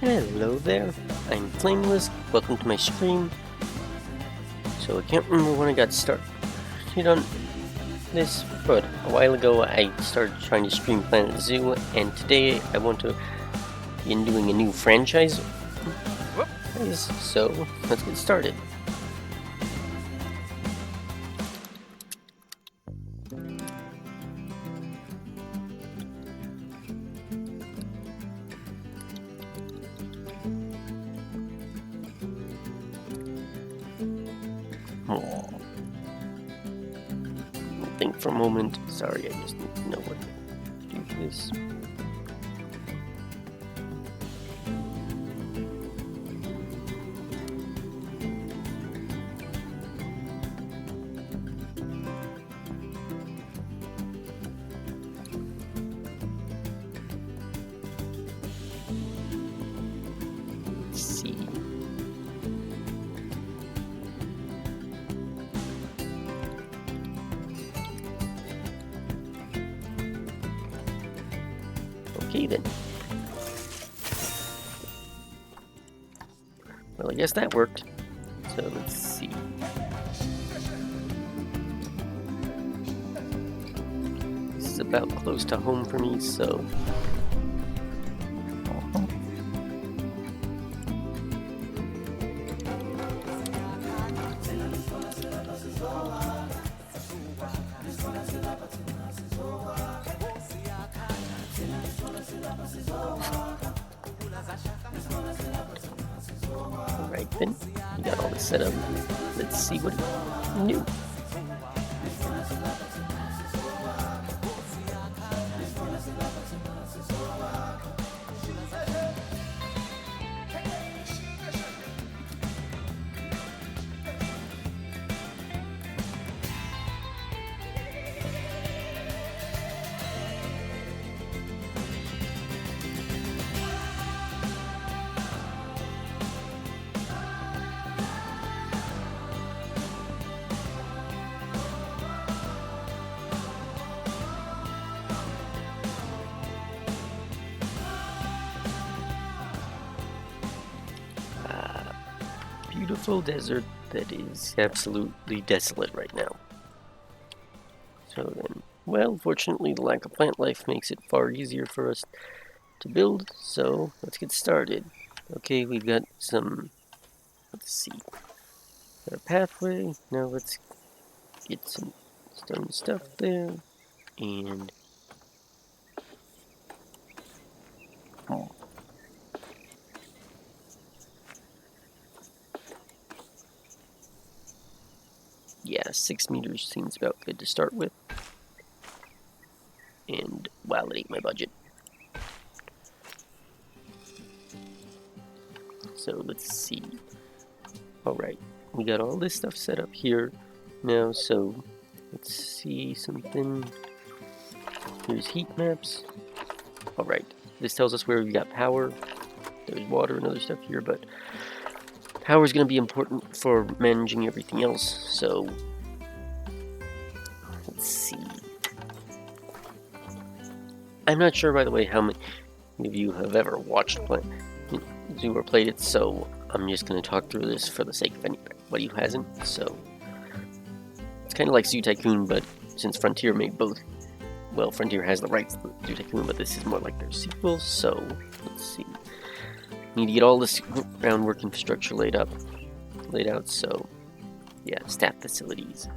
Hello there, I'm Flameless. Welcome to my stream. So I can't remember when I got started on this, but a while ago I started trying to stream Planet Zoo, and today I want to begin doing a new franchise. So let's get started. Think for a moment. Sorry, I just need to know what to do this. Let's see. Okay then. Well, I guess that worked. So let's see. This is about close to home for me, so alright then. We got all this set up. Let's see what new. Beautiful desert that is absolutely desolate right now. So then, well, fortunately the lack of plant life makes it far easier for us to build, so let's get started. Okay, we've got some, let's see, got a pathway. Now let's get some stone stuff there, and yeah, 6 meters seems about good to start with. And wow, it ate my budget. So let's see. Alright, we got all this stuff set up here now, so let's see something. Here's heat maps. Alright, this tells us where we got power. There's water and other stuff here, but power is going to be important for managing everything else, so let's see. I'm not sure, by the way, how many of you have ever watched Planet Zoo or played it, so I'm just going to talk through this for the sake of anybody who hasn't. So it's kind of like Zoo Tycoon, but since Frontier made both, well, Frontier has the rights to Zoo Tycoon, but this is more like their sequel. So let's see. Need to get all this groundwork infrastructure laid out. So yeah, staff facilities.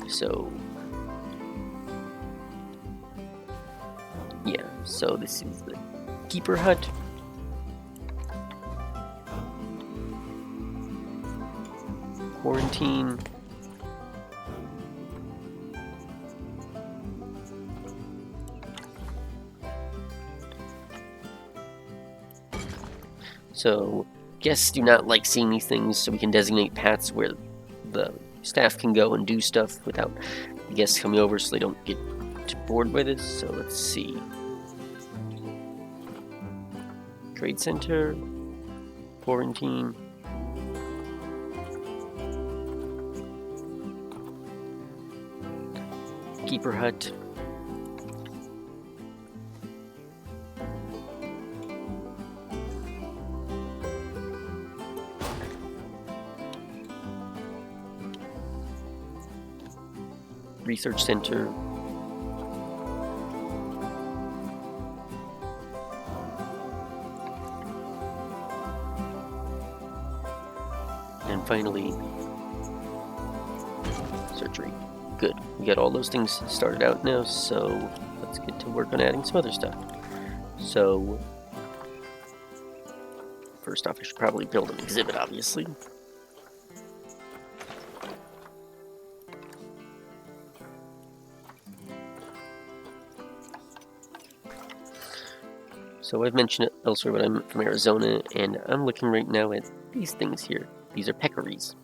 So yeah, so this is the keeper hut. Quarantine. So guests do not like seeing these things, so we can designate paths where the staff can go and do stuff without the guests coming over, so they don't get bored by this. So let's see. Trade center, quarantine. Keeper hut. research center. And finally, surgery. Good. We got all those things started out now, so let's get to work on adding some other stuff. So, first off, I should probably build an exhibit, obviously. So I've mentioned it elsewhere, but I'm from Arizona, and I'm looking right now at these things here. These are peccaries.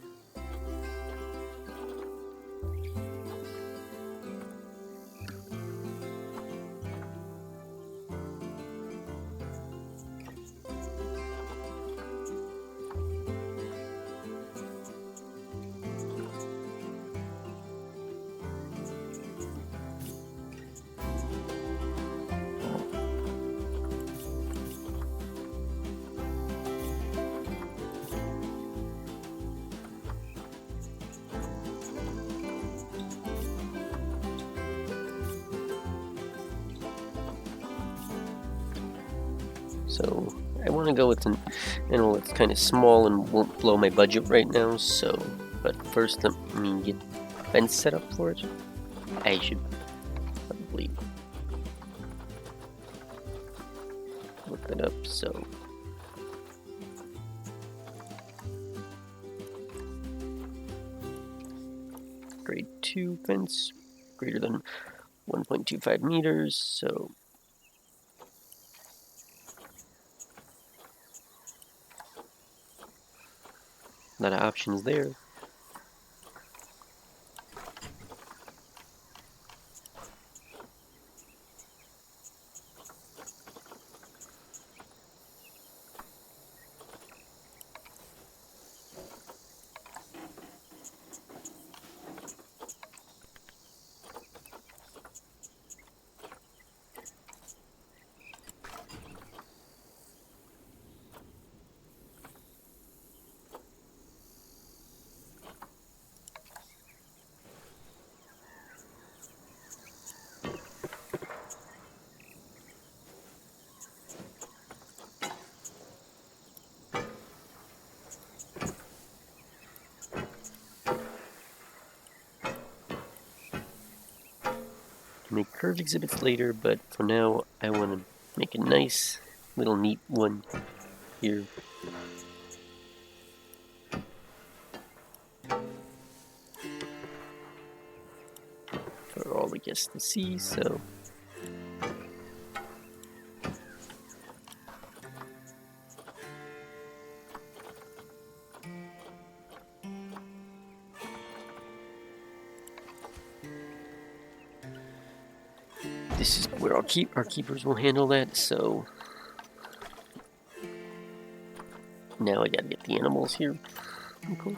So I want to go with an animal that's kind of small and won't blow my budget right now. So, but first let me get a fence set up for it. I should probably look that up. So, grade 2 fence, greater than 1.25 meters. So. A lot of options there. Make curved exhibits later, but for now I want to make a nice little neat one here. For all the guests to see, so this is where our keepers will handle that. So now I gotta get the animals here. Okay.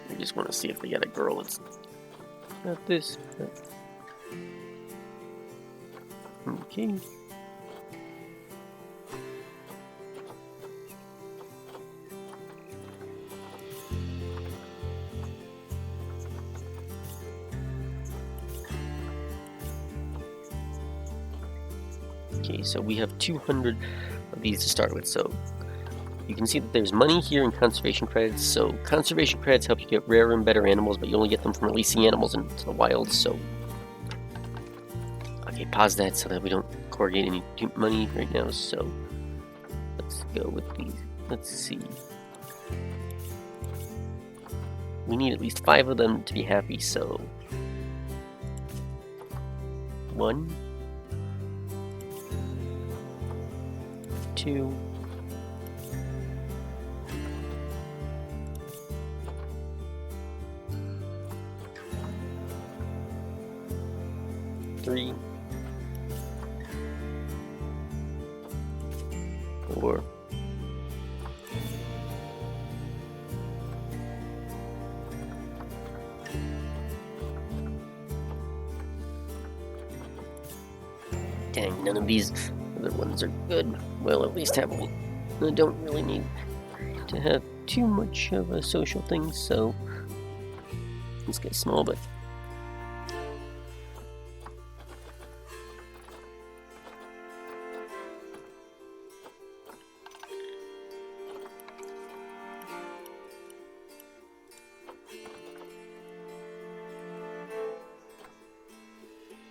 I just want to see if they got a girl. It's not this. But... okay. Okay, so we have 200 of these to start with. So you can see that there's money here in conservation credits. So conservation credits help you get rarer and better animals, but you only get them from releasing animals into the wild. So okay, pause that so that we don't corrugate any money right now. So let's go with these. Let's see. We need at least 5 of them to be happy. So 1, 2, 3, 3, 4, 'Dang, none of these other ones are good. Well, at least have one. I don't really need to have too much of a social thing, so let's get small, but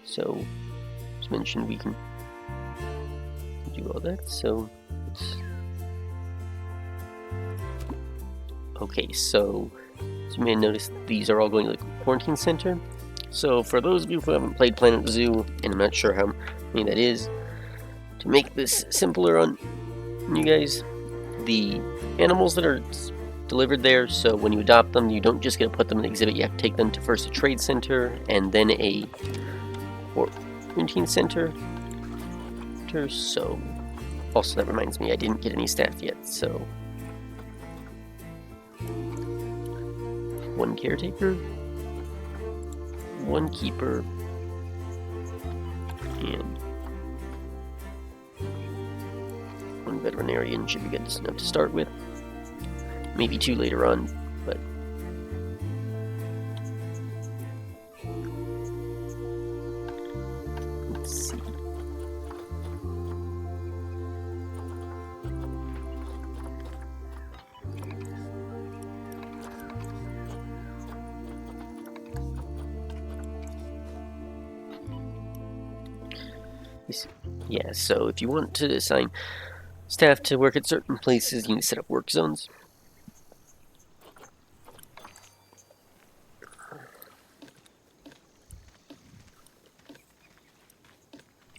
so as mentioned, we can do all that. So okay, so as you may have noticed, these are all going to the quarantine center. So for those of you who haven't played Planet Zoo, and I'm not sure how many that is, to make this simpler on you guys, the animals that are delivered there, so when you adopt them, you don't just get to put them in an exhibit, you have to take them to first a trade center and then a quarantine center. So also that reminds me, I didn't get any staff yet, so 1 caretaker, 1 keeper, and 1 veterinarian should be good enough to start with. Maybe 2 later on, but let's see. Yeah, so if you want to assign staff to work at certain places, you need to set up work zones.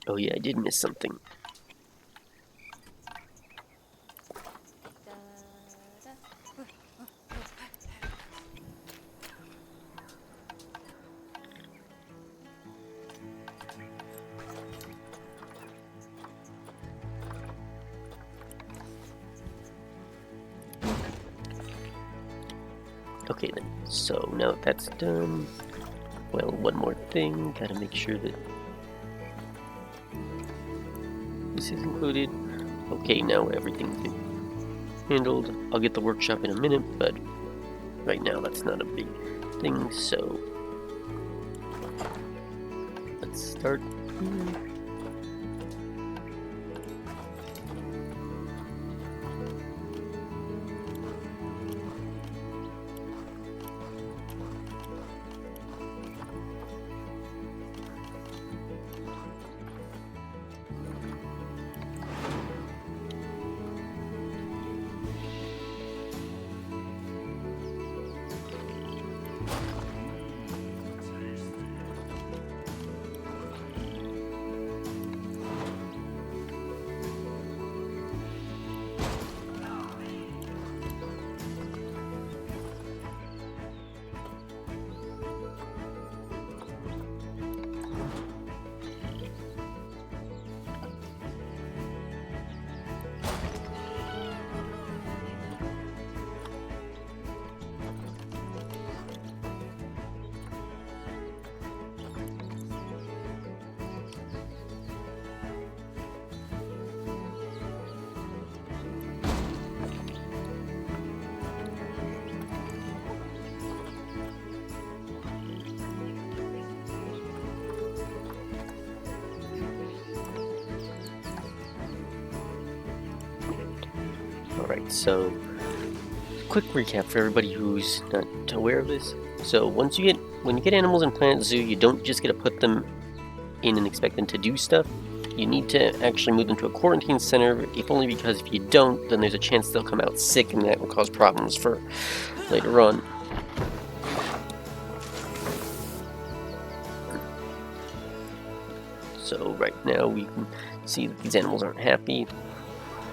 Oh yeah, I did miss something. Okay then, so now that that's done, well, one more thing, gotta make sure that this is included. Okay, now everything's been handled. I'll get the workshop in a minute, but right now that's not a big thing, so let's start here. Alright, so quick recap for everybody who's not aware of this. So when you get animals in Planet Zoo, you don't just get to put them in and expect them to do stuff. You need to actually move them to a quarantine center, if only because if you don't, then there's a chance they'll come out sick and that will cause problems for later on. So right now we can see that these animals aren't happy.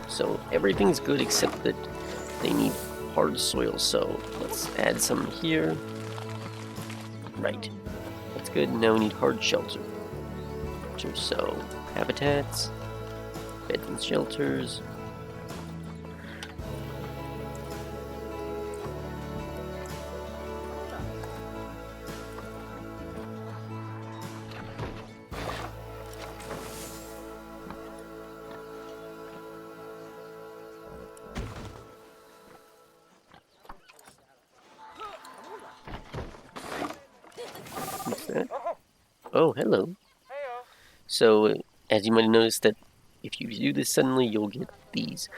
So everything's good except that they need hard soil, so let's add some here. Right, that's good. Now we need hard shelter. shelters. So, habitats, beds and shelters. What's that? Oh, hello. So, as you might have noticed, that if you do this suddenly, you'll get these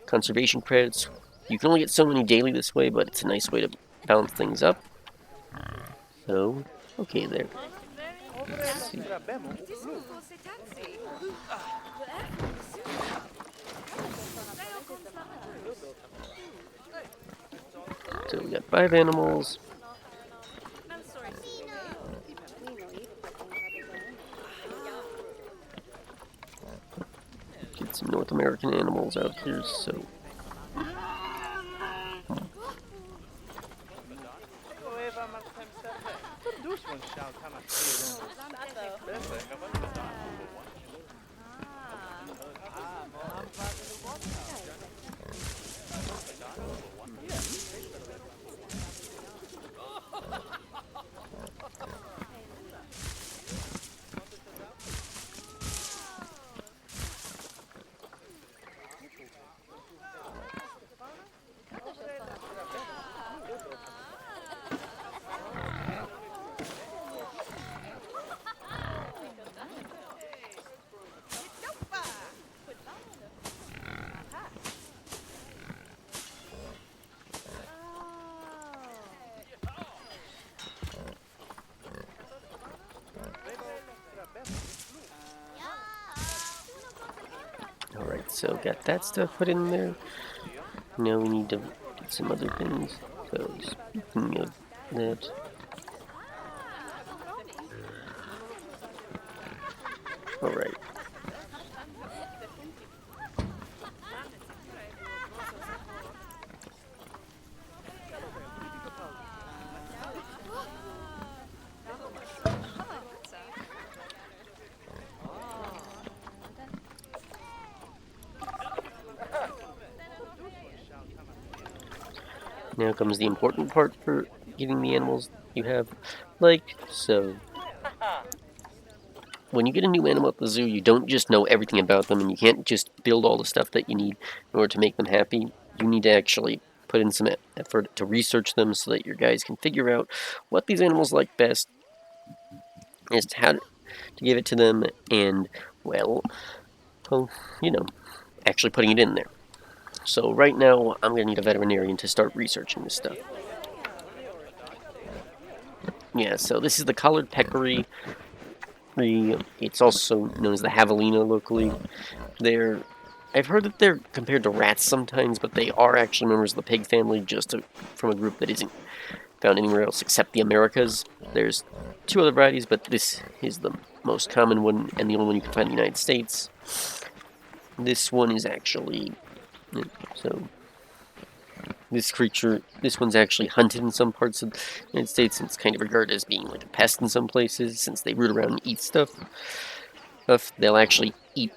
conservation credits. You can only get so many daily this way, but it's a nice way to balance things up. So, okay there. Let's see. So we got 5 animals. Get some North American animals out here, so... Alright, so got that stuff put in there. Now we need to get some other things. So, speaking of that... Alright. Now comes the important part for getting the animals you have. So... When you get a new animal at the zoo, you don't just know everything about them, and you can't just build all the stuff that you need in order to make them happy. You need to actually put in some effort to research them so that your guys can figure out what these animals like best, as to how to give it to them, and, well, actually putting it in there. So right now, I'm going to need a veterinarian to start researching this stuff. Yeah, so this is the collared peccary. It's also known as the javelina locally. I've heard that they're compared to rats sometimes, but they are actually members of the pig family, just from a group that isn't found anywhere else except the Americas. There's 2 other varieties, but this is the most common one and the only one you can find in the United States. This one is actually... So, this one's actually hunted in some parts of the United States, and it's kind of regarded as being like a pest in some places, since they root around and eat stuff. They'll actually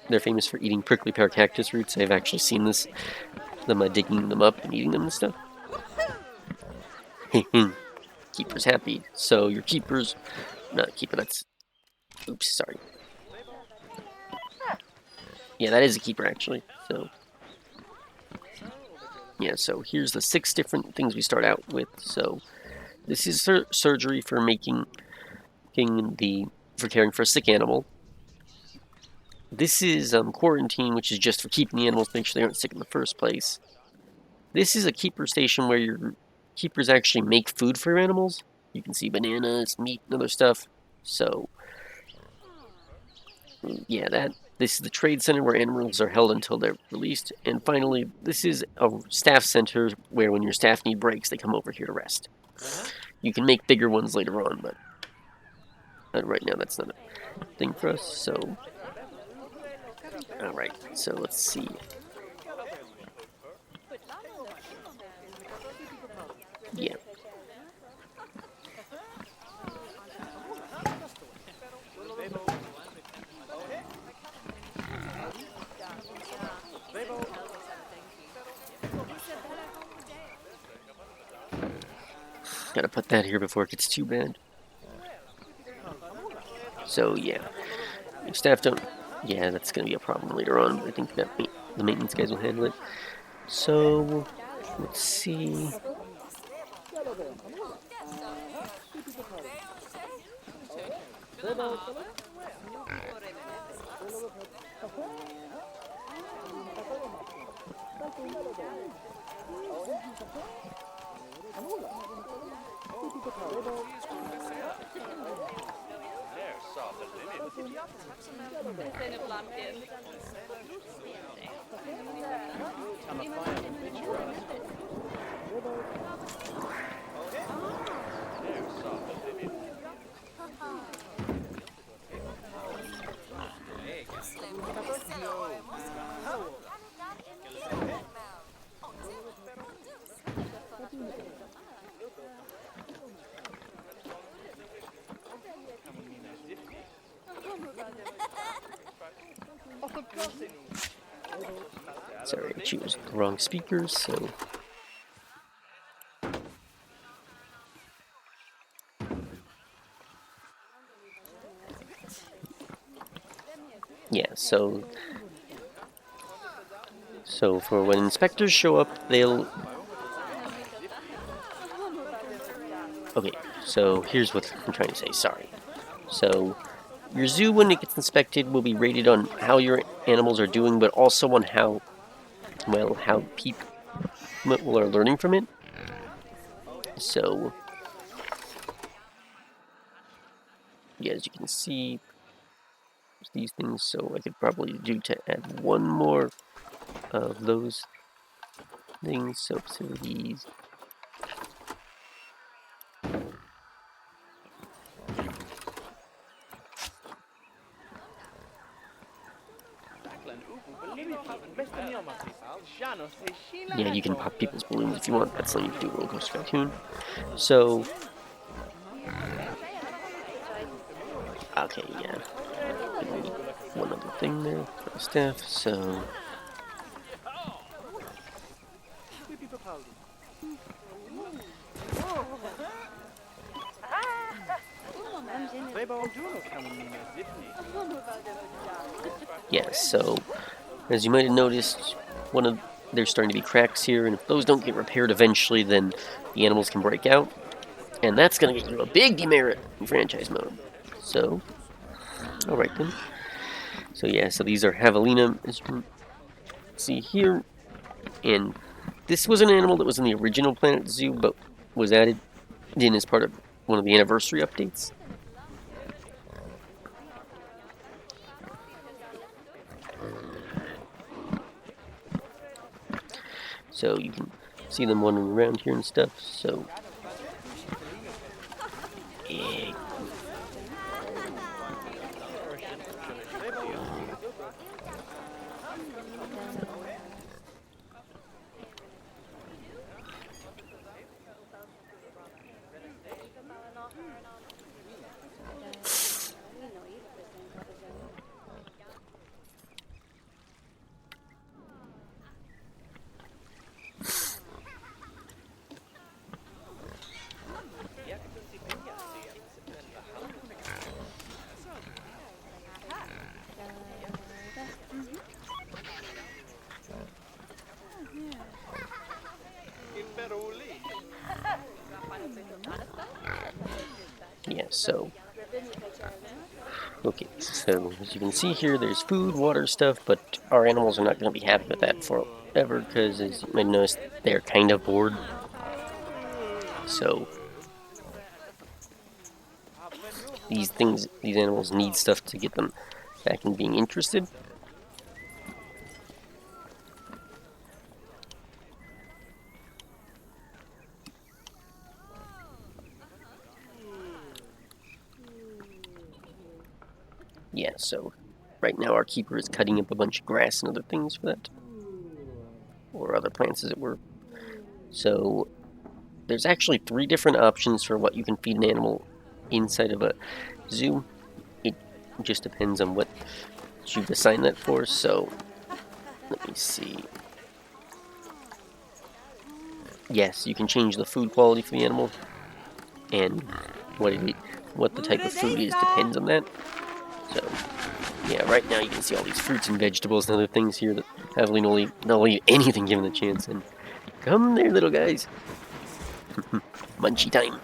they're famous for eating prickly pear cactus roots. I've actually seen them digging them up and eating them and stuff. Keeper's happy. So your keepers, not keeper, oops, sorry. Yeah, that is a keeper actually, so... Yeah, so here's the 6 different things we start out with. So this is surgery for caring for a sick animal. This is quarantine, which is just for keeping the animals to make sure they aren't sick in the first place. This is a keeper station where your keepers actually make food for your animals. You can see bananas, meat, and other stuff. So yeah, this is the trade center where animals are held until they're released. And finally, this is a staff center where when your staff need breaks, they come over here to rest. You can make bigger ones later on, but right now that's not a thing for us, so... Alright, so let's see. Yeah. gotta put that here before it gets too bad. So yeah, if staff don't, yeah, that's gonna be a problem later on. I think that the maintenance guys will handle it. So let's see. Sorry, I chose the wrong speakers, so. Yeah, so for when inspectors show up, they'll... Okay, so here's what I'm trying to say, sorry. So, your zoo, when it gets inspected, will be rated on how your animals are doing, but also on how, well, how people are learning from it. So, yeah, as you can see, these things, so I could probably do to add one more of those things, so facilities. Yeah, you can pop people's balloons if you want. That's something you can do Roller Coaster Tycoon. So, okay, yeah. One other thing there for the staff. So, yeah. So, as you might have noticed, there's starting to be cracks here, and if those don't get repaired eventually, then the animals can break out, and that's gonna get you a big demerit in franchise mode. So, all right then. So yeah, so these are javelina, as you can see here, and this was an animal that was in the original Planet Zoo, but was added in as part of one of the anniversary updates. So you can see them wandering around here and stuff, so... Yeah. Yeah, so... Okay, so as you can see here, there's food, water, stuff, but our animals are not going to be happy with that forever, because as you might notice, they're kind of bored. So... These animals need stuff to get them back in being interested. Yeah, so right now our keeper is cutting up a bunch of grass and other things for that. Or other plants, as it were. So there's actually 3 different options for what you can feed an animal inside of a zoo. It just depends on what you've assigned that for, so let me see. Yes, you can change the food quality for the animal. and what the type of food is depends on that. So, yeah, right now you can see all these fruits and vegetables and other things here that Aveline will eat anything given the chance. And come there, little guys. Munchy time.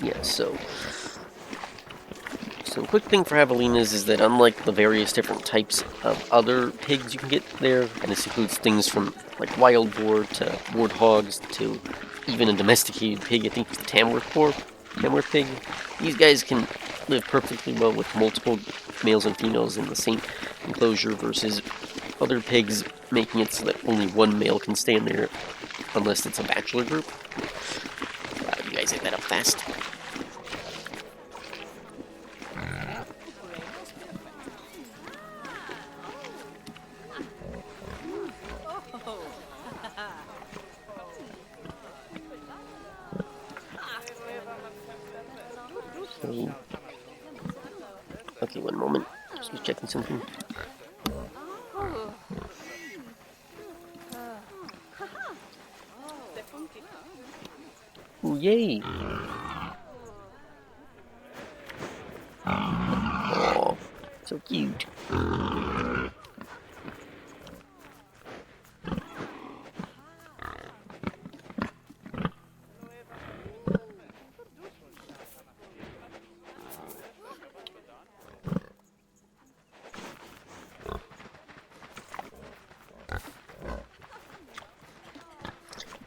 Yeah, so quick thing for javelinas is that unlike the various different types of other pigs you can get there, and this includes things from like wild boar to warthogs to even a domesticated pig, I think it's the Tamworth pig, these guys can live perfectly well with multiple males and females in the same enclosure versus other pigs making it so that only one male can stay in there unless it's a bachelor group. Wow, you guys hit that up fast. So, okay, one moment. Just checking something. Ooh, yay! Oh, so cute.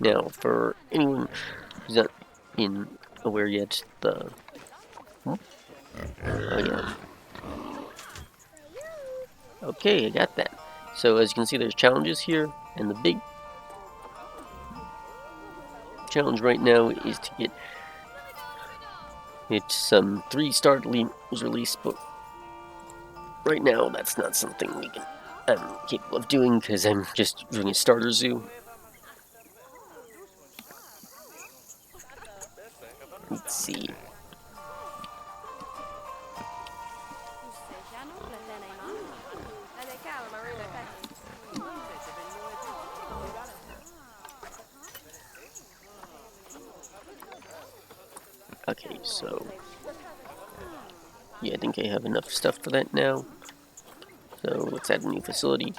Now, for anyone who's not aware yet, oh yeah. Okay, I got that. So as you can see, there's challenges here, and the big challenge right now is to get some 3-star was released, but right now that's not something I'm capable of doing because I'm just doing a starter zoo. Let's see. Okay, so yeah, I think I have enough stuff for that now. So let's add a new facility.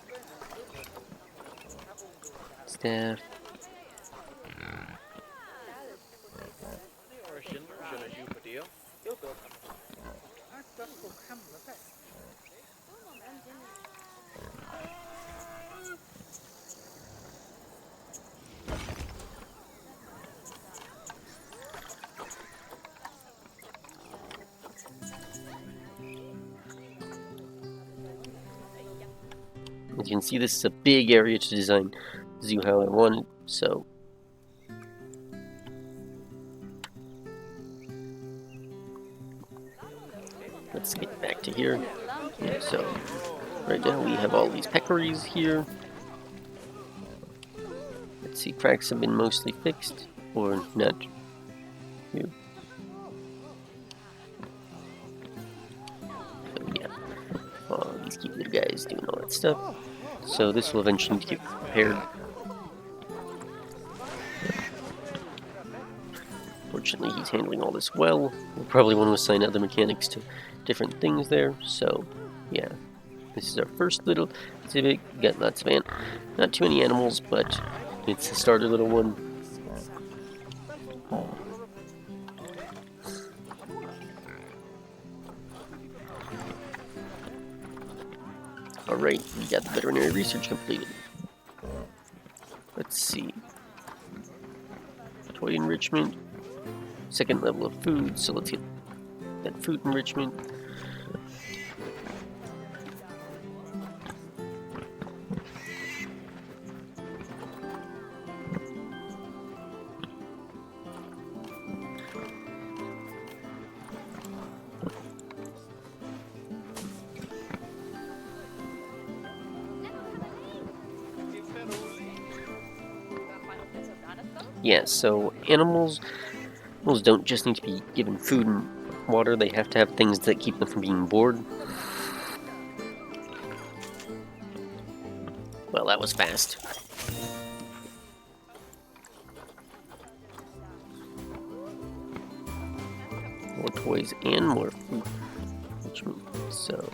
Staff. As you can see, this is a big area to design the zoo how I wanted, so let's get back to here. Yeah, so right now we have all these peccaries here. Let's see, cracks have been mostly fixed, or not. Here. So yeah, all these cute little guys doing all that stuff. So this will eventually get prepared. Fortunately, he's handling all this well. We'll probably want to assign other mechanics to different things there. So yeah, this is our first little civic. We got lots of not too many animals, but it's a starter little one. Alright, we got the veterinary research completed. Let's see. Toy enrichment. Second level of food, so let's get that food enrichment. Yeah, so animals don't just need to be given food and water, they have to have things that keep them from being bored. Well, that was fast. more toys and more food. Which means, so,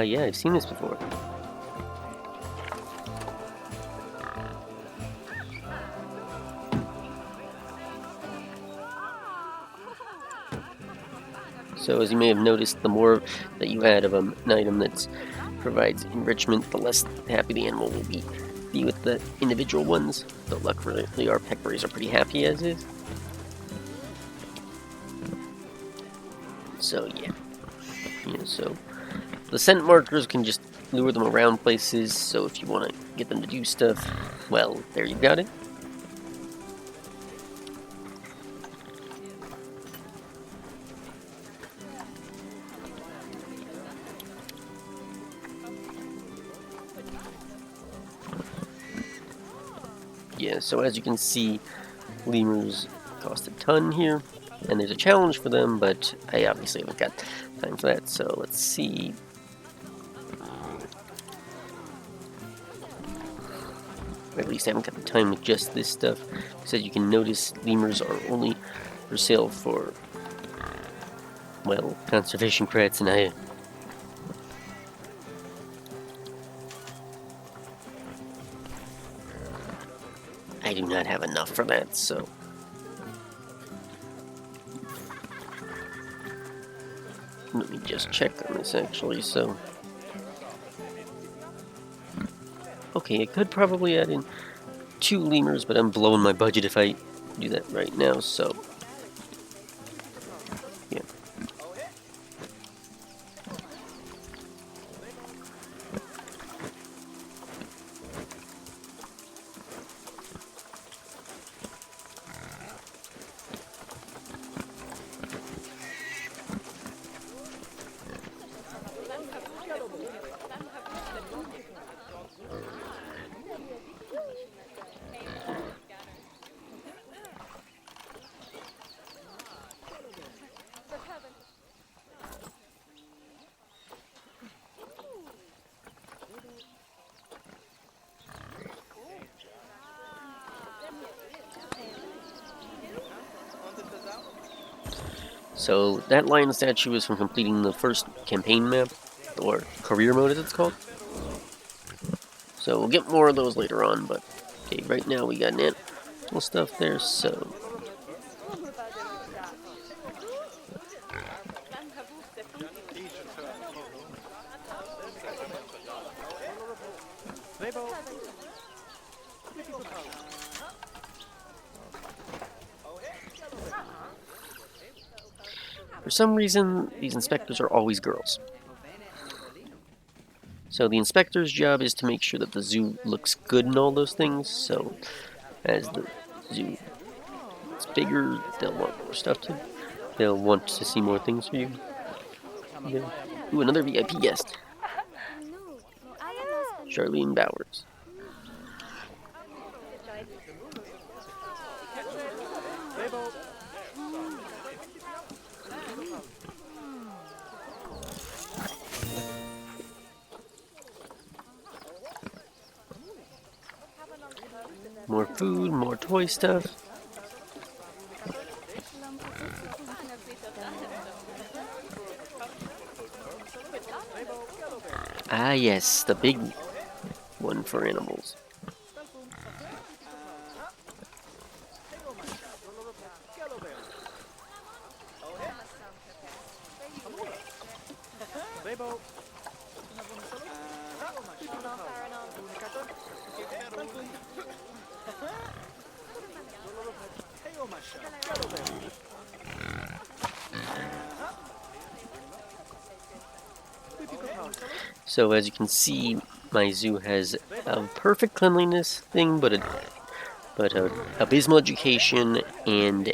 yeah, I've seen this before. So as you may have noticed, the more that you add of an item that provides enrichment, the less happy the animal will be with the individual ones. Though luckily our peccaries are pretty happy as is. So yeah. So the scent markers can just lure them around places, so if you want to get them to do stuff, well, there you got it. Yeah, so as you can see, lemurs cost a ton here, and there's a challenge for them, but I obviously haven't got time for that, so let's see. Or at least I haven't got the time with just this stuff, because as you can notice, lemurs are only for sale for, well, conservation credits, and I do not have enough for that, so... Let me just check on this, actually, so... Okay, I could probably add in 2 lemurs, but I'm blowing my budget if I do that right now, so... Yeah. So that lion statue is from completing the first campaign map, or career mode as it's called. So we'll get more of those later on, but okay, right now we got animal stuff there, so... For some reason, these inspectors are always girls. So the inspector's job is to make sure that the zoo looks good and all those things, so as the zoo gets bigger, they'll want more stuff to... They'll want to see more things for you. Yeah. Ooh, another VIP guest. Charlene Bowers. More food, more toy stuff. Ah yes, the big one for animals. So as you can see, my zoo has a perfect cleanliness thing, but a abysmal education and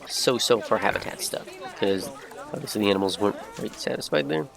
so-so for habitat stuff, because obviously the animals weren't quite satisfied there.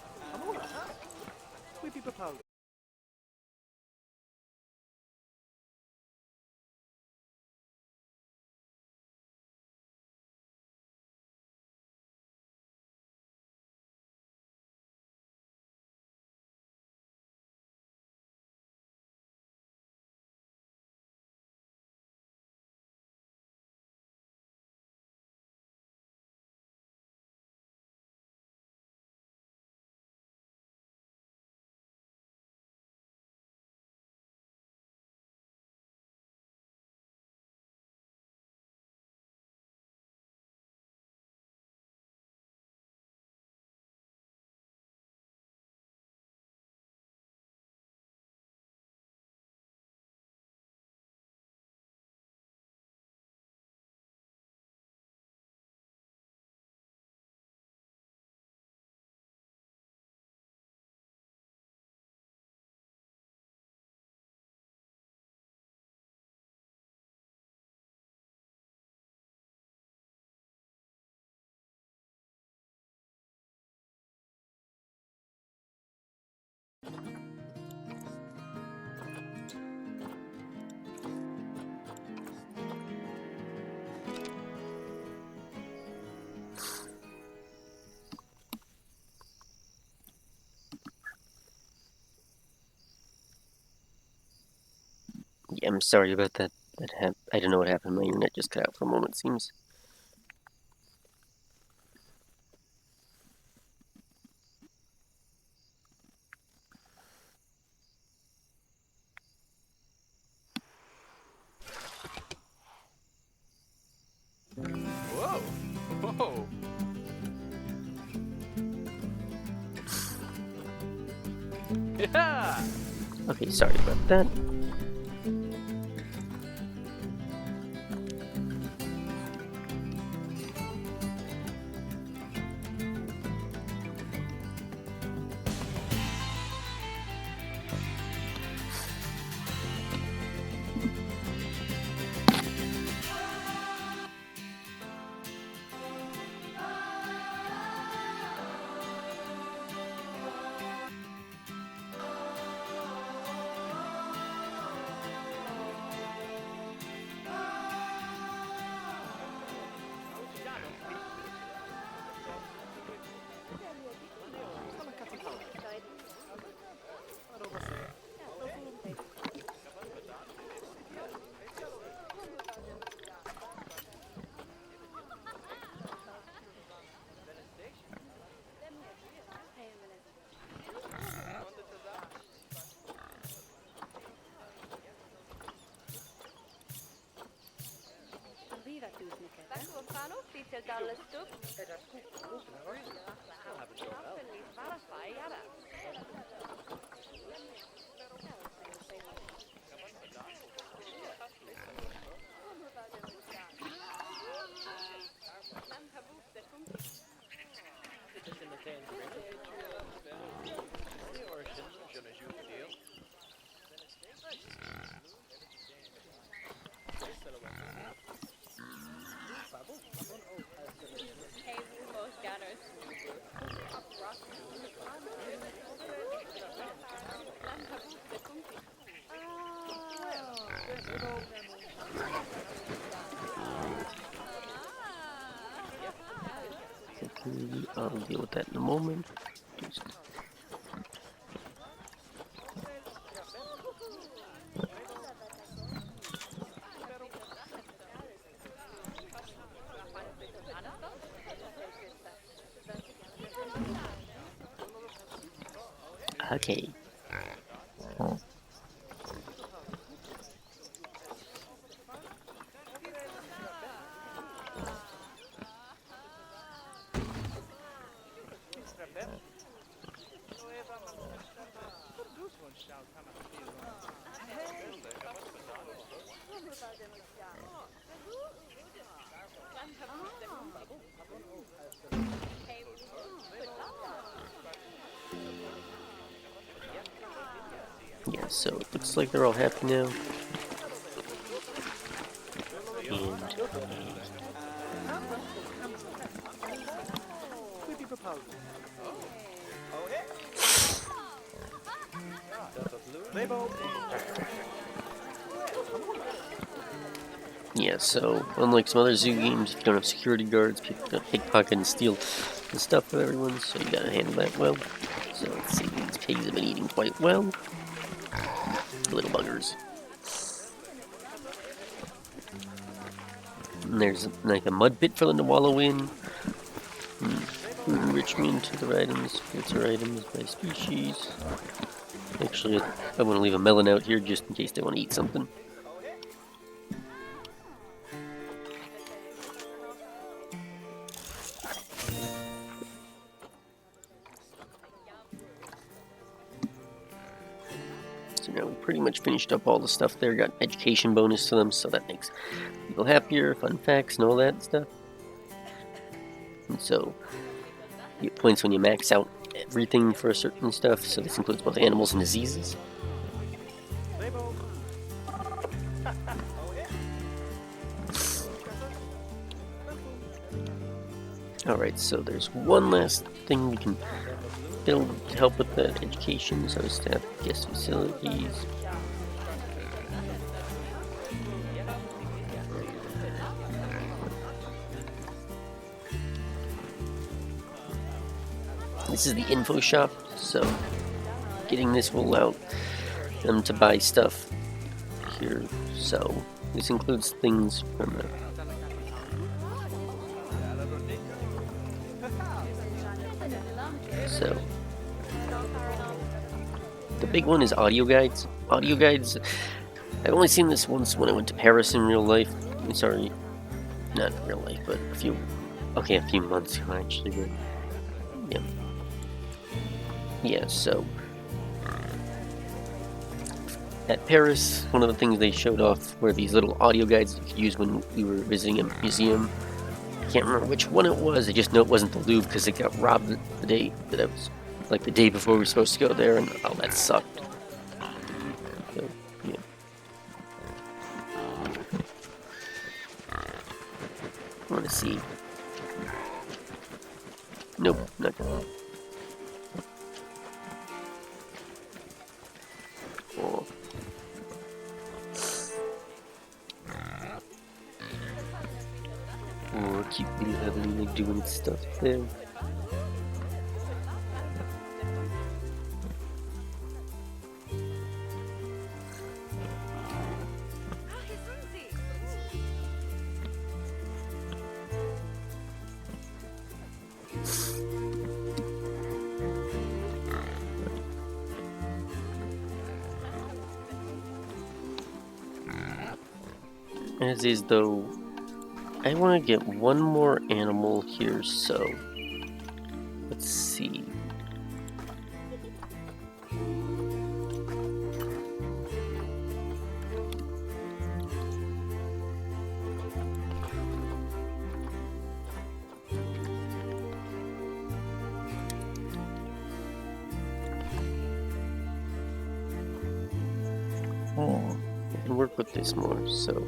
I'm sorry about that. I don't know what happened. My internet just cut out for a moment, it seems. Whoa! Whoa! Yeah! Okay, sorry about that. I'll deal with that in a moment. Just... Okay. Yeah, so it looks like they're all happy now. And yeah, so unlike some other zoo games, if you don't have security guards, people can pickpocket and steal the stuff of everyone, so you gotta handle that well. So let's see, these pigs have been eating quite well. Little buggers. And there's like a mud pit for them to wallow in. Food enrichment, other items, filter items by species. Actually, I want to leave a melon out here just in case they want to eat something. So now we pretty much finished up all the stuff there, got education bonus to them, so that makes people happier, fun facts and all that stuff. And so you get points when you max out everything for certain stuff, so this includes both animals and diseases. Alright, so there's one last thing we can build to help with the education, so staff guest facilities. This is the info shop, so getting this will allow them to buy stuff here. So this includes things from so the big one is audio guides. Audio guides. I've only seen this once when I went to Paris in real life. Sorry, not in real life, but a few months ago actually. But yeah. So at Paris, one of the things they showed off were these little audio guides you could use when we were visiting a museum. I can't remember which one it was. I just know it wasn't the Louvre because it got robbed the day that I was, like the day before we were supposed to go there, and oh, that sucked. So, yeah. I want to see. Nope, not good. Oh. Oh, keep really heavily like doing stuff there. As is though, I want to get one more animal here, so let's see. I can work with this more, so.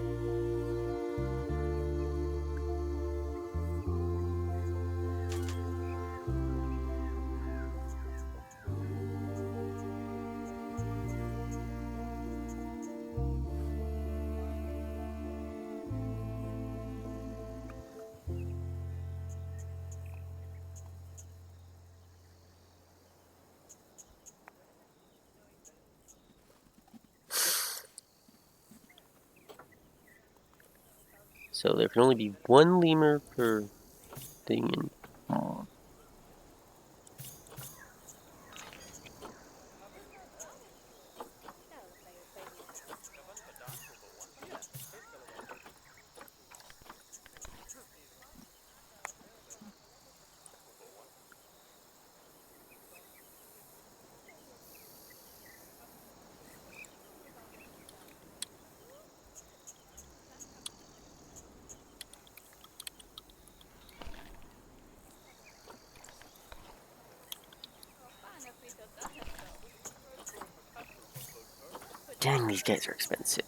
So there can only be one lemur per thing, and dang, these guys are expensive.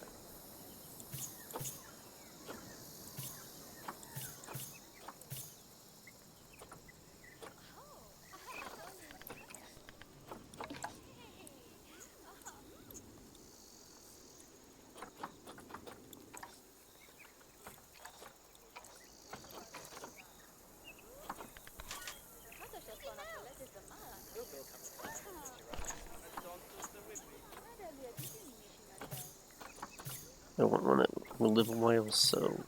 I want one that will live a while, so.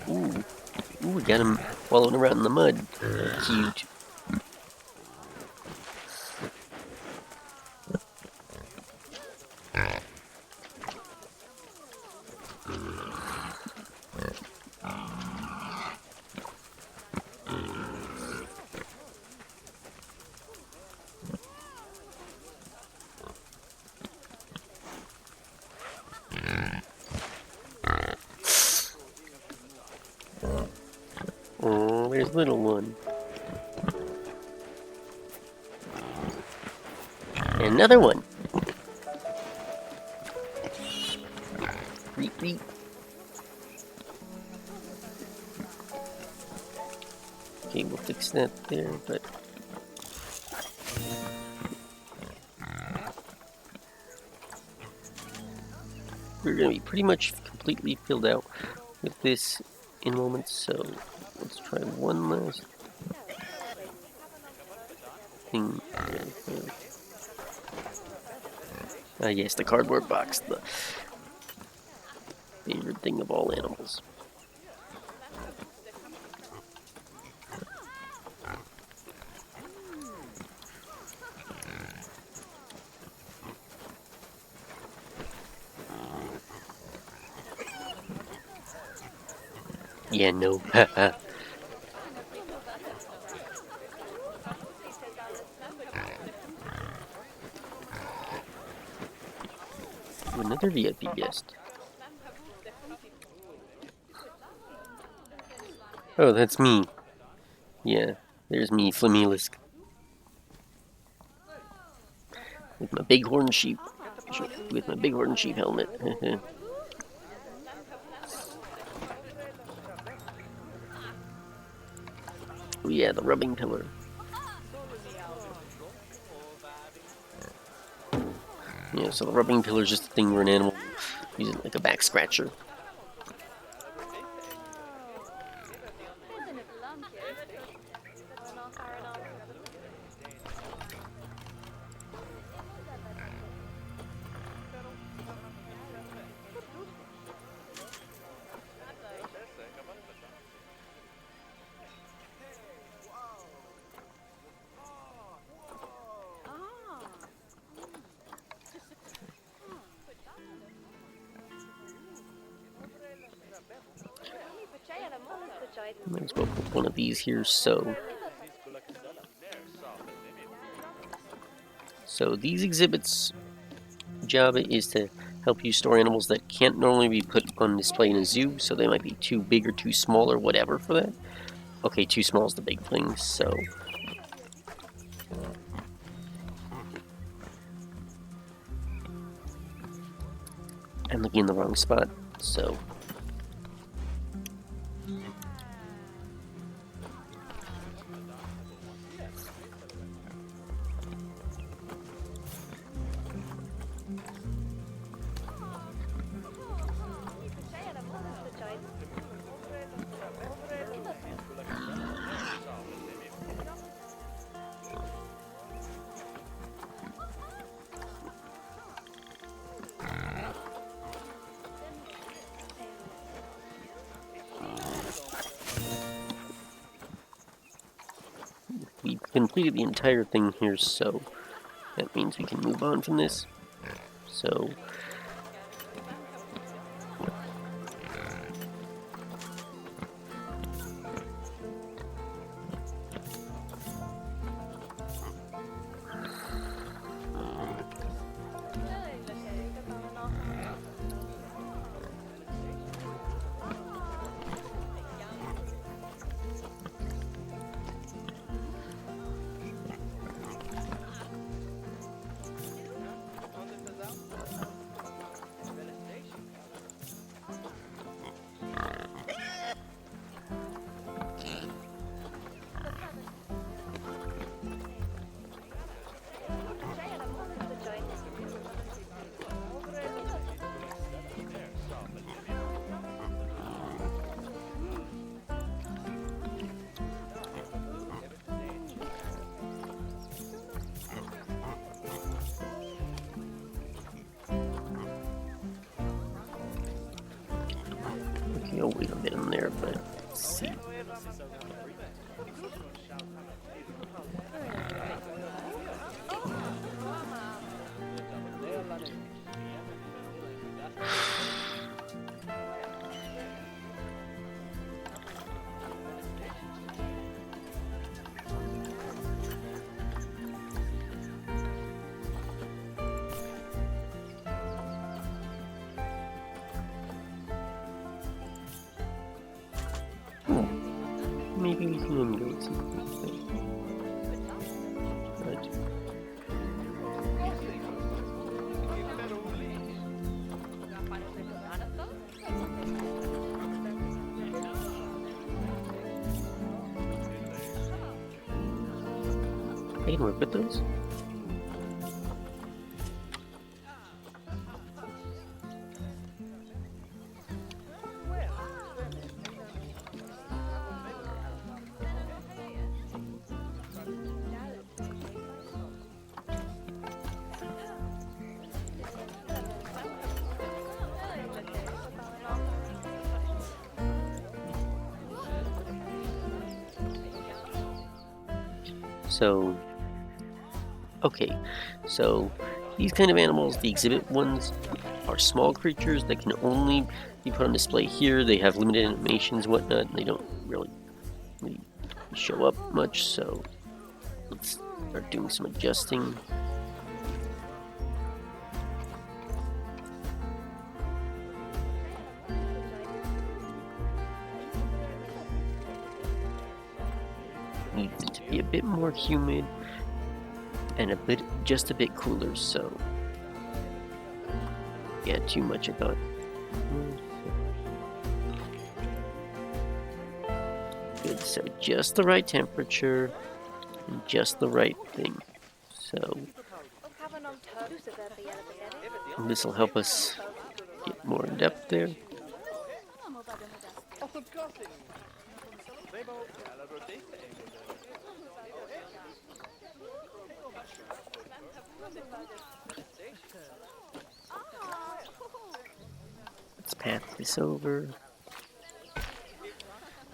Ooh, we got him wallowing around in the mud. Huge. Oh, there's little one. And another one. Reep, reep. Okay, we'll fix that there, but we're going to be pretty much completely filled out with this in a moment, so let's try one last thing. Yes, the cardboard box, the favorite thing of all animals. Yeah, no. Another VIP guest. Oh, that's me. Yeah, there's me, Flamelisk. With my bighorn sheep. With my bighorn sheep helmet. Oh yeah, the rubbing pillar. Yeah, so the rubbing pillar is just a thing where an animal uses it like a back scratcher. Might as well put one of these here, so these exhibits' job is to help you store animals that can't normally be put on display in a zoo, so they might be too big or too small or whatever for that. Okay, too small is the big thing, so I'm looking in the wrong spot, so we've completed the entire thing here, so that means we can move on from this. So okay, I'll wait a bit in there, but let's see. Maybe we can go with some right. I can work with those. So, okay, so these kind of animals, the exhibit ones, are small creatures that can only be put on display here. They have limited animations and whatnot, and they don't really show up much, so let's start doing some adjusting. Need them to be a bit more humid and just a bit cooler, so yeah, too much I thought. Good, so just the right temperature and just the right thing. So this will help us get more in depth there. Let's path this over.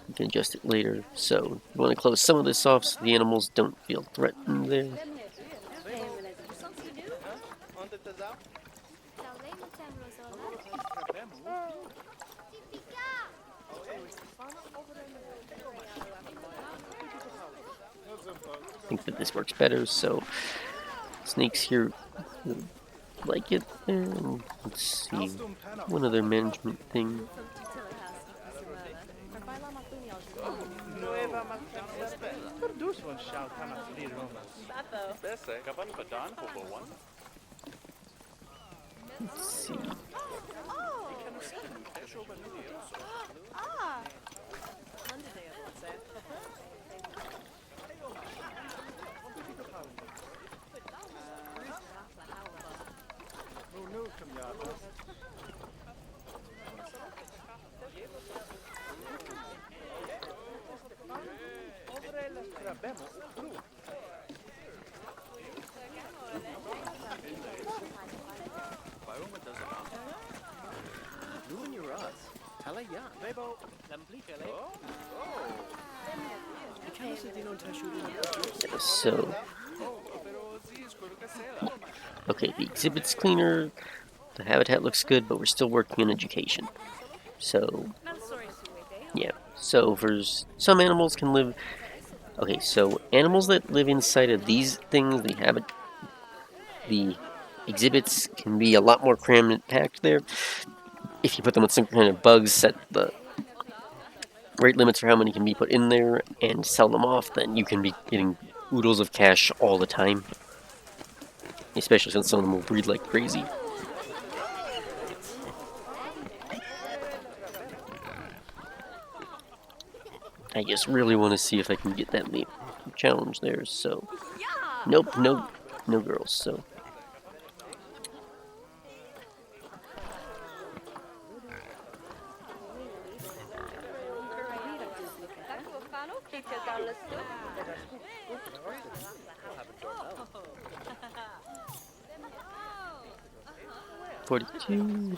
You can adjust it later. So you want to close some of this off so the animals don't feel threatened there. I think that this works better, so snakes here like it. And let's see, one other management thing. Let's see. So, okay, the exhibit's cleaner, the habitat looks good, but we're still working on education. So, yeah, so for some animals can live, okay, so animals that live inside of these things, the exhibits can be a lot more crammed and packed there. If you put them with some kind of bugs, set the rate limits for how many can be put in there and sell them off, then you can be getting oodles of cash all the time. Especially since some of them will breed like crazy. I just really want to see if I can get that challenge there, so... Nope, no girls, so... $42.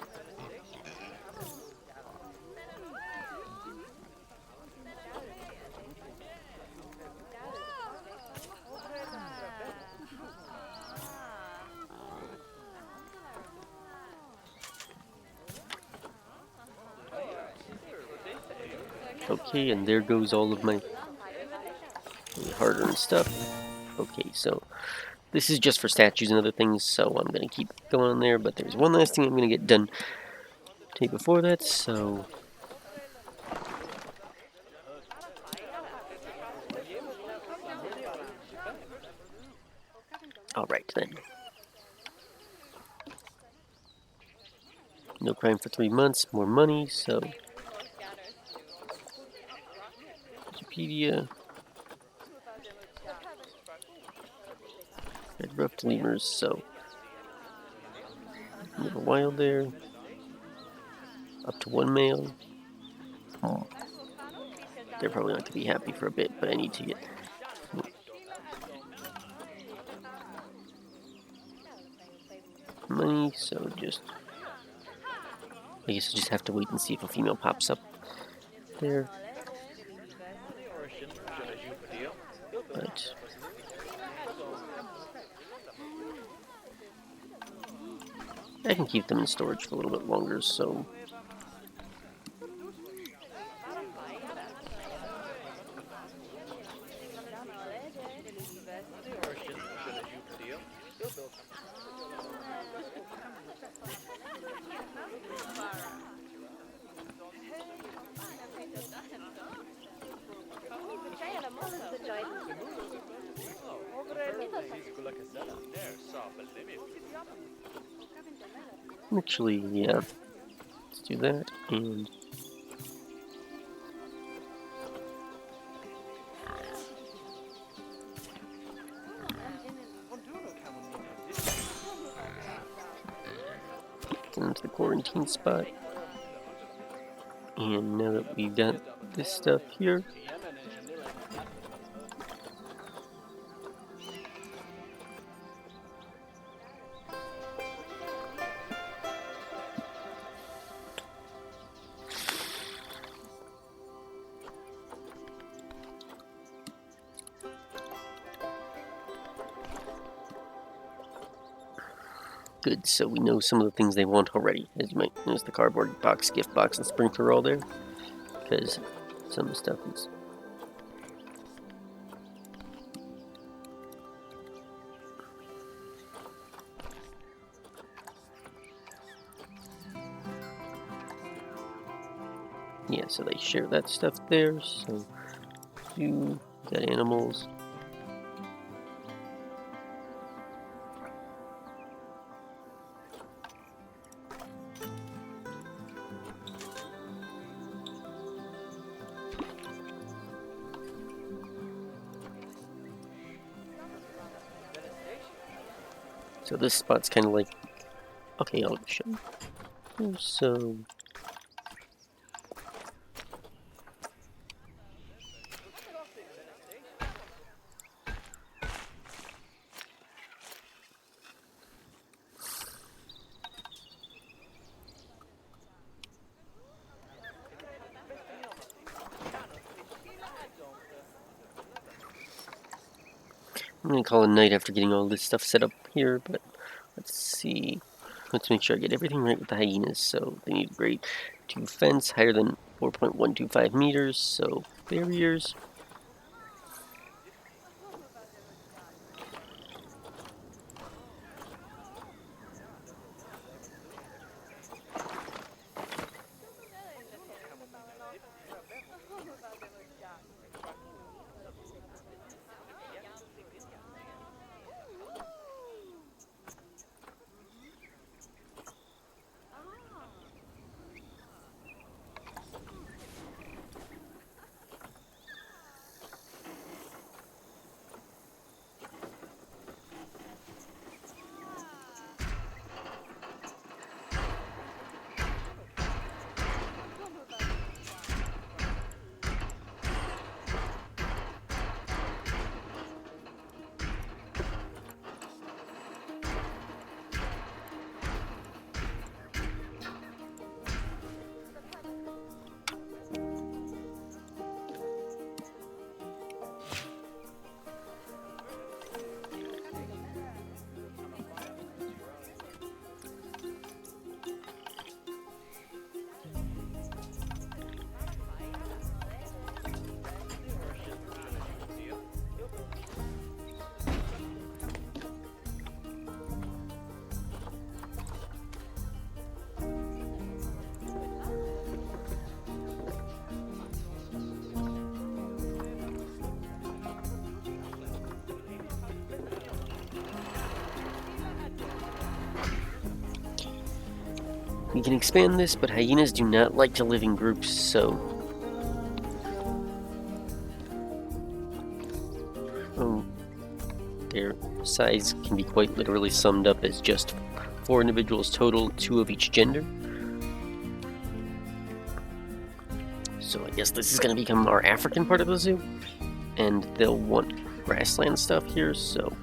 Okay, and there goes all of my hard-earned stuff. Okay, so this is just for statues and other things, so I'm going to keep going on there, but there's one last thing I'm going to get done today before that, so... Alright then. No crime for 3 months, more money, so... Wikipedia. ruffed lemurs, so never wild there. Up to 1 male. They're probably not going to be happy for a bit, but I need to get money, so just I guess I just have to wait and see if a female pops up there. But I can keep them in storage for a little bit longer, so actually, yeah, let's do that. And get into the quarantine spot. And now that we've got this stuff here, good, so we know some of the things they want already. As you might notice, the cardboard box, gift box, and sprinkler are all there, because some stuff is... Yeah, so they share that stuff there, so you got animals. So this spot's kind of like, okay, I'll show you. So I'm gonna call it a night after getting all this stuff set up here, but let's see. Let's make sure I get everything right with the hyenas. So they need grade 2 fence, higher than 4.125 meters, so barriers. We can expand this, but hyenas do not like to live in groups, so... Oh, they're Size can be quite literally summed up as just 4 individuals total, 2 of each gender. So I guess this is going to become our African part of the zoo, and they'll want grassland stuff here, so...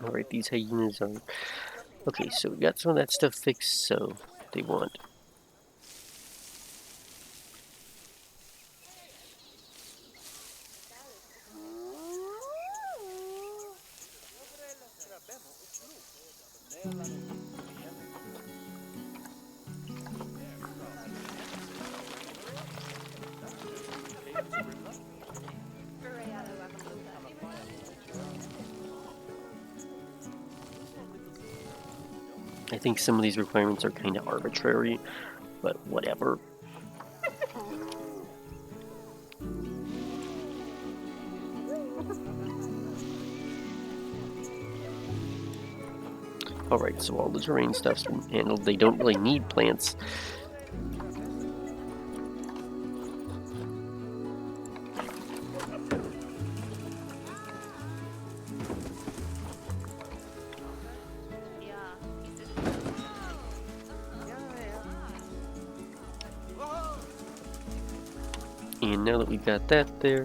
Alright, these hyenas are... Okay, so we got some of that stuff fixed, so they want... I think some of these requirements are kind of arbitrary, but whatever. Alright, so all the terrain stuff's been handled. They don't really need plants. And now that we've got that there,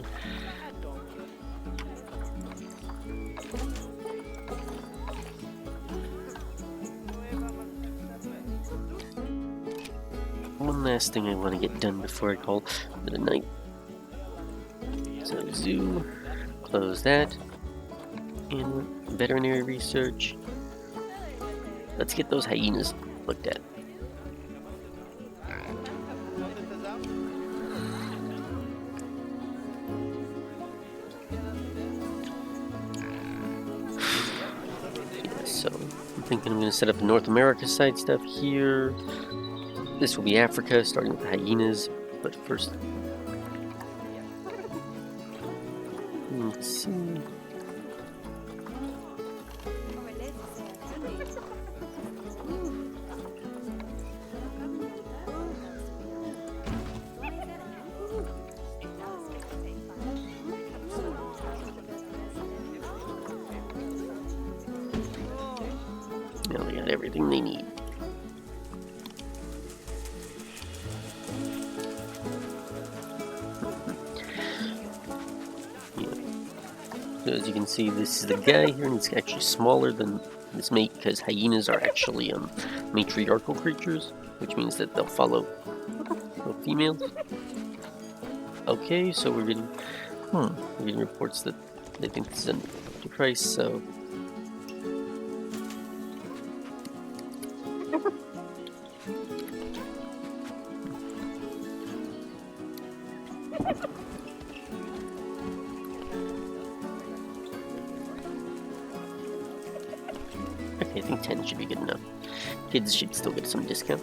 one last thing I want to get done before I call it a night. So zoo, close that, and veterinary research. Let's get those hyenas looked at. So I'm thinking I'm going to set up the North America side stuff here. This will be Africa, starting with the hyenas, but first... Let's see... Now they got everything they need. So as you can see, this is the guy here, and he's actually smaller than his mate because hyenas are actually matriarchal creatures, which means that they'll follow the females. Okay, so we're getting reports that they think this is a price, so Okay, I think 10 should be good enough. Kids should still get some discount.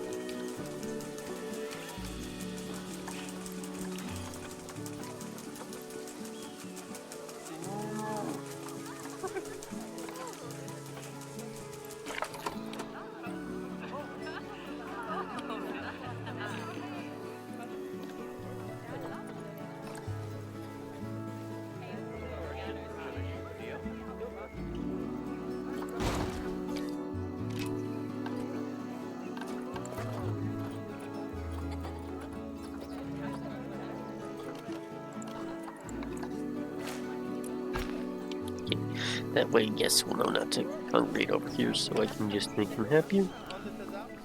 That way, guests will know not to congregate over here, so I can just make them happier.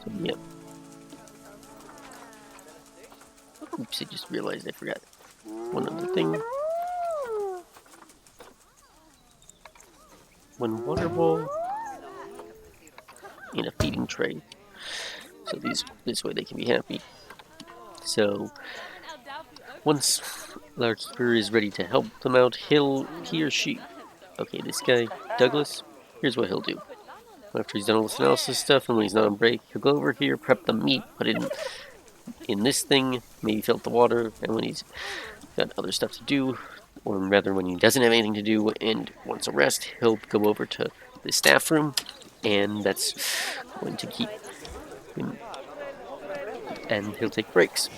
So, yeah. Oops, I just realized I forgot one other thing. One water bowl and a feeding tray. So this way they can be happy. So once Larkkeeper is ready to help them out, he or she, okay, this guy, Douglas, here's what he'll do. After he's done all this analysis stuff, and when he's not on break, he'll go over here, prep the meat, put it in this thing, maybe fill up the water, and when he's got other stuff to do, or rather when he doesn't have anything to do and wants a rest, he'll go over to the staff room, and that's going to keep him, and he'll take breaks.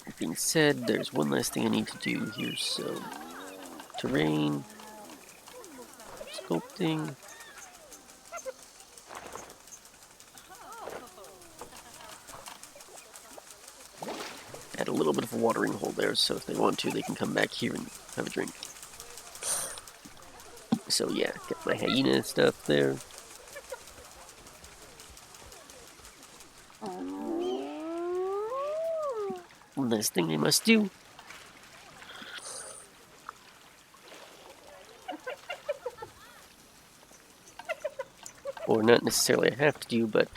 That being said, there's one last thing I need to do here, so terrain, sculpting. Add a little bit of a watering hole there, so if they want to, they can come back here and have a drink. So yeah, get my hyena stuff there. One last thing I must do. Or not necessarily I have to do, but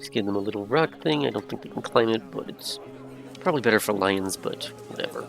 just give them a little rock thing. I don't think they can climb it, but it's probably better for lions, but whatever.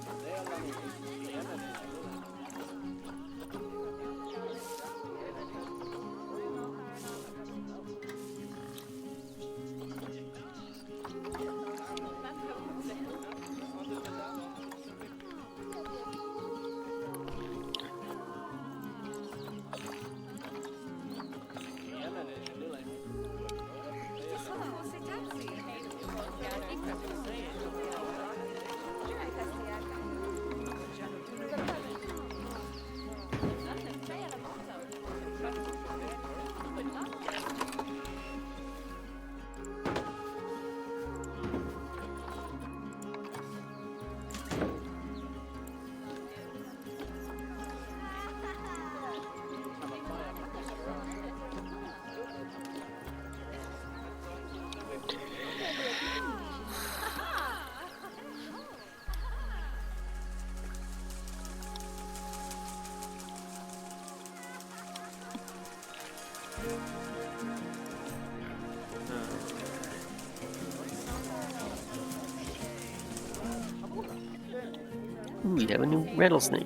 we have a new rattlesnake.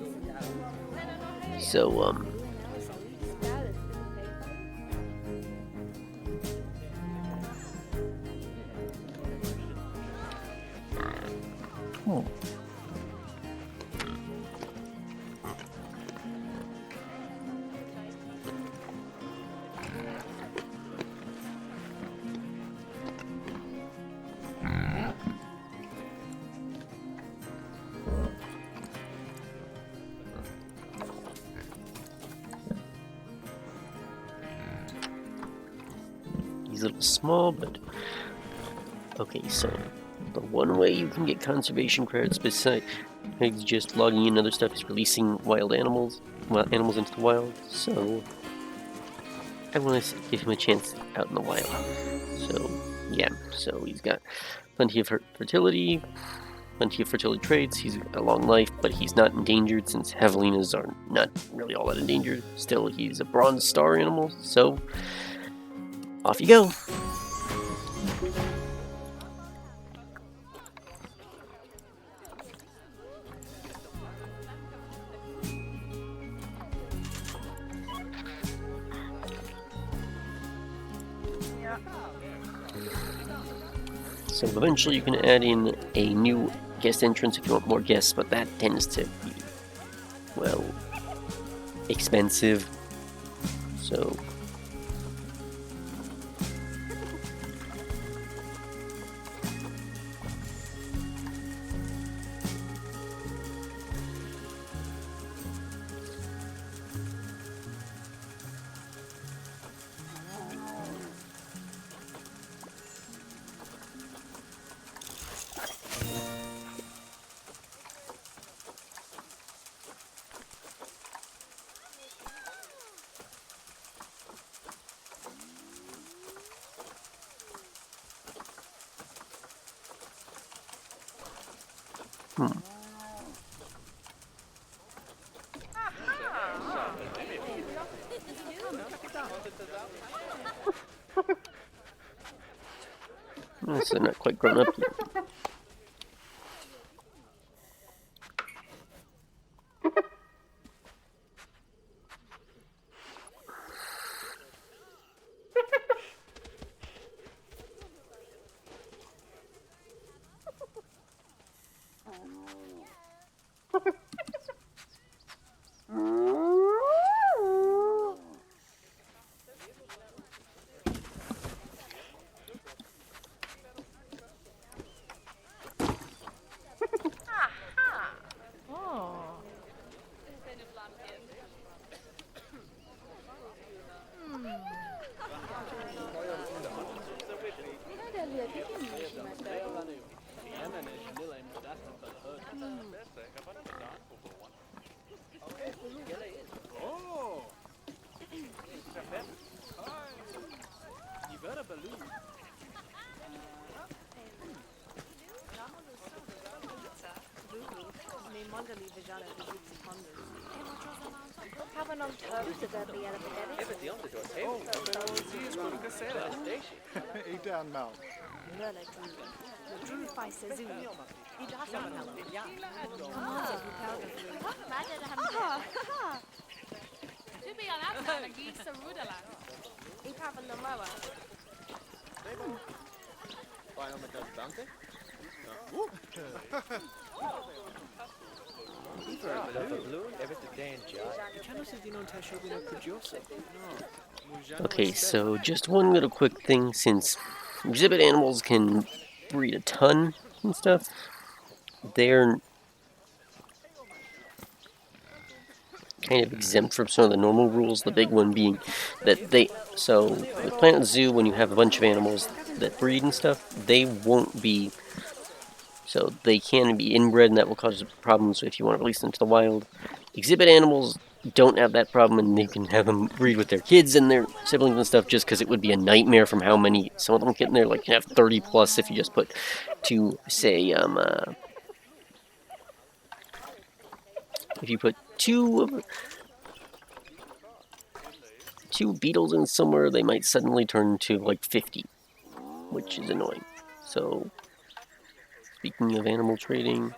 So, he's a little small, but okay, so the one way you can get conservation credits besides just logging in other stuff is releasing wild animals into the wild. So I want to give him a chance out in the wild. So yeah, so he's got plenty of fertility, plenty of fertility traits. He's got a long life, but he's not endangered since javelinas are not really all that endangered. Still, he's a bronze star animal, so off you go. So eventually you can add in a new guest entrance if you want more guests, but that tends to be, well, expensive. So they're not quite grown up yet. Down Mal. Okay, so just one little quick thing, since exhibit animals can breed a ton and stuff, they're kind of exempt from some of the normal rules, the big one being that so with Planet Zoo, when you have a bunch of animals that breed and stuff, they won't be, so they can be inbred and that will cause problems if you want to release them to the wild. Exhibit animals don't have that problem, and you can have them breed with their kids and their siblings and stuff, just because it would be a nightmare from how many, some of them get in there, like you can have 30 plus if you just put two, say, if you put two beetles in somewhere, they might suddenly turn to like 50, which is annoying. So, speaking of animal trading,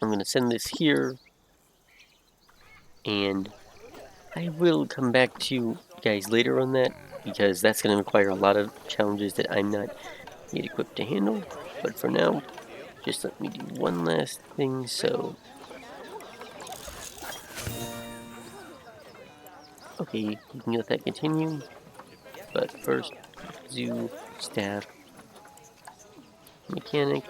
I'm going to send this here, and I will come back to you guys later on that, because that's going to require a lot of challenges that I'm not yet equipped to handle. But for now, just let me do one last thing. So, okay, you can let that continue. But first, zoo, staff, mechanic.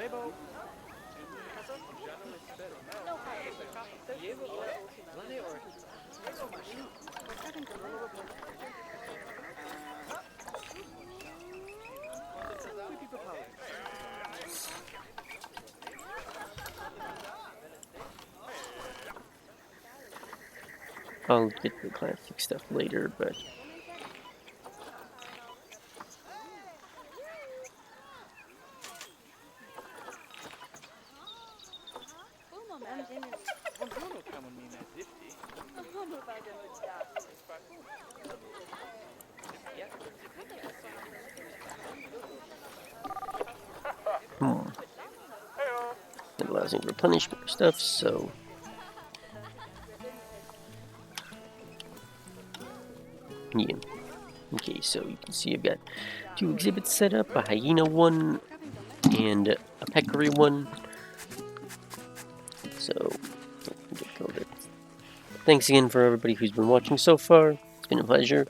I'll get the classic stuff later, but it allows me to replenish more stuff, so yeah. Okay, so you can see I've got 2 exhibits set up, a hyena one and a peccary one. So, thanks again for everybody who's been watching so far. It's been a pleasure.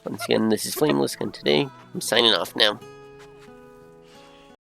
Once again, this is Flameless, and today I'm signing off now.